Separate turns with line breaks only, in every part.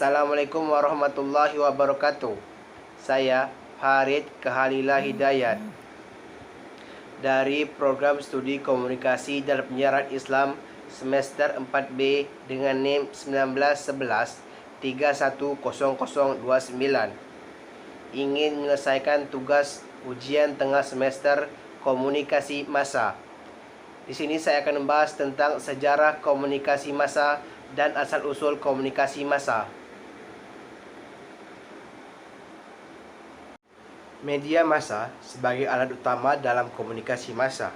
Assalamualaikum warahmatullahi wabarakatuh. Saya Farid Kehalila Hidayat dari program studi komunikasi dan penyiaran Islam semester 4B dengan NIM 1911 310029. Ingin menyelesaikan tugas ujian tengah semester komunikasi massa. Di sini saya akan membahas tentang sejarah komunikasi massa dan asal-usul komunikasi massa. Media massa sebagai alat utama dalam komunikasi massa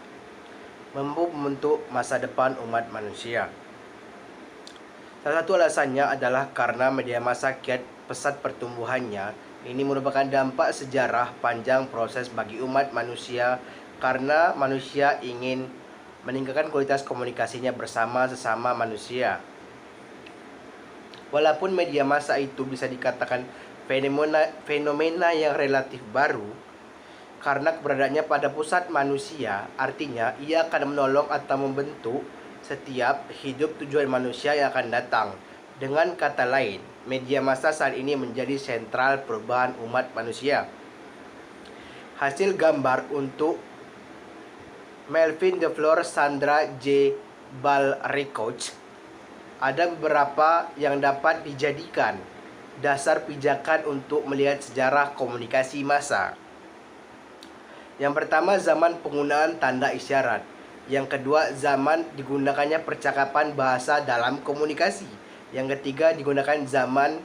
mampu membentuk masa depan umat manusia. Salah satu alasannya adalah karena media massa kiat pesat pertumbuhannya. Ini merupakan dampak sejarah panjang proses bagi umat manusia karena manusia ingin meningkatkan kualitas komunikasinya bersama sesama manusia. Walaupun media massa itu bisa dikatakan fenomena yang relatif baru, karena keberadaannya pada pusat manusia, artinya ia akan menolong atau membentuk setiap hidup tujuan manusia yang akan datang. Dengan kata lain, media massa saat ini menjadi sentral perubahan umat manusia. Hasil gambar untuk Melvin DeFlor Sandra J. Balrikouch. Ada beberapa yang dapat dijadikan dasar pijakan untuk melihat sejarah komunikasi massa. Yang pertama, zaman penggunaan tanda isyarat. Yang kedua, zaman digunakannya percakapan bahasa dalam komunikasi. Yang ketiga, digunakan zaman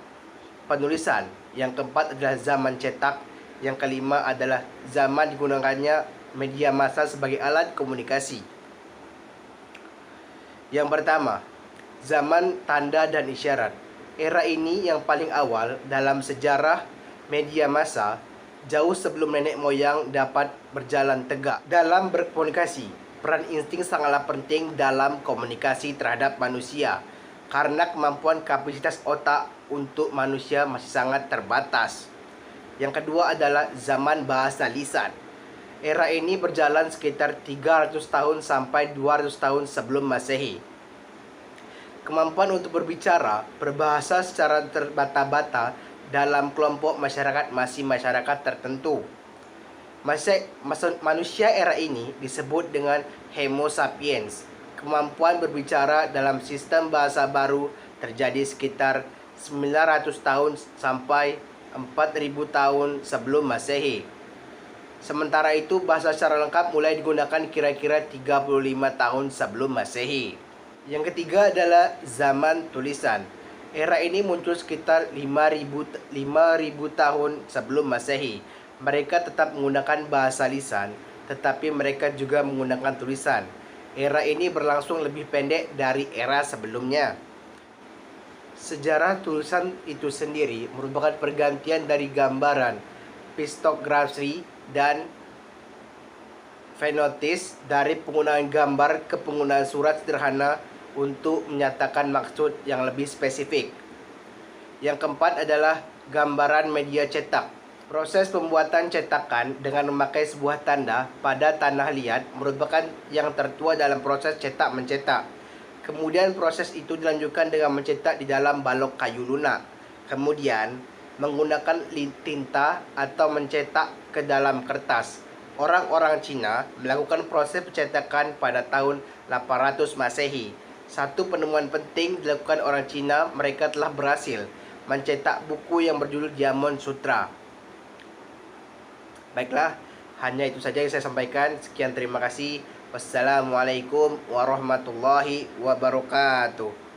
penulisan. Yang keempat adalah zaman cetak. Yang kelima adalah zaman digunakannya media massa sebagai alat komunikasi. Yang pertama, zaman tanda dan isyarat. Era ini yang paling awal dalam sejarah media massa, jauh sebelum nenek moyang dapat berjalan tegak dalam berkomunikasi. Peran insting sangatlah penting dalam komunikasi terhadap manusia, karena kemampuan kapasitas otak untuk manusia masih sangat terbatas. Yang kedua adalah zaman bahasa lisan. Era ini berjalan sekitar 300 tahun sampai 200 tahun sebelum Masehi. Kemampuan untuk berbicara, berbahasa secara terbata-bata dalam kelompok masyarakat masih masyarakat tertentu. Manusia era ini disebut dengan Homo sapiens. Kemampuan berbicara dalam sistem bahasa baru terjadi sekitar 900 tahun sampai 4000 tahun sebelum Masehi. Sementara itu, bahasa secara lengkap mulai digunakan kira-kira 35 tahun sebelum Masehi. Yang ketiga adalah zaman tulisan. Era ini muncul sekitar 5000 tahun sebelum Masehi. Mereka tetap menggunakan bahasa lisan, tetapi mereka juga menggunakan tulisan. Era ini berlangsung lebih pendek dari era sebelumnya. Sejarah tulisan itu sendiri merupakan pergantian dari gambaran, piktografi, dan fenotis, dari penggunaan gambar ke penggunaan surat sederhana untuk menyatakan maksud yang lebih spesifik. Yang keempat adalah gambaran media cetak. Proses pembuatan cetakan dengan memakai sebuah tanda pada tanah liat merupakan yang tertua dalam proses cetak mencetak. Kemudian proses itu dilanjutkan dengan mencetak di dalam balok kayu lunak. Kemudian menggunakan tinta atau mencetak ke dalam kertas. Orang-orang Cina melakukan proses pencetakan pada tahun 800 Masehi. Satu penemuan penting dilakukan orang Cina, mereka telah berhasil mencetak buku yang berjudul Diamond Sutra. Baiklah, hanya itu saja yang saya sampaikan. Sekian, terima kasih. Wassalamualaikum warahmatullahi wabarakatuh.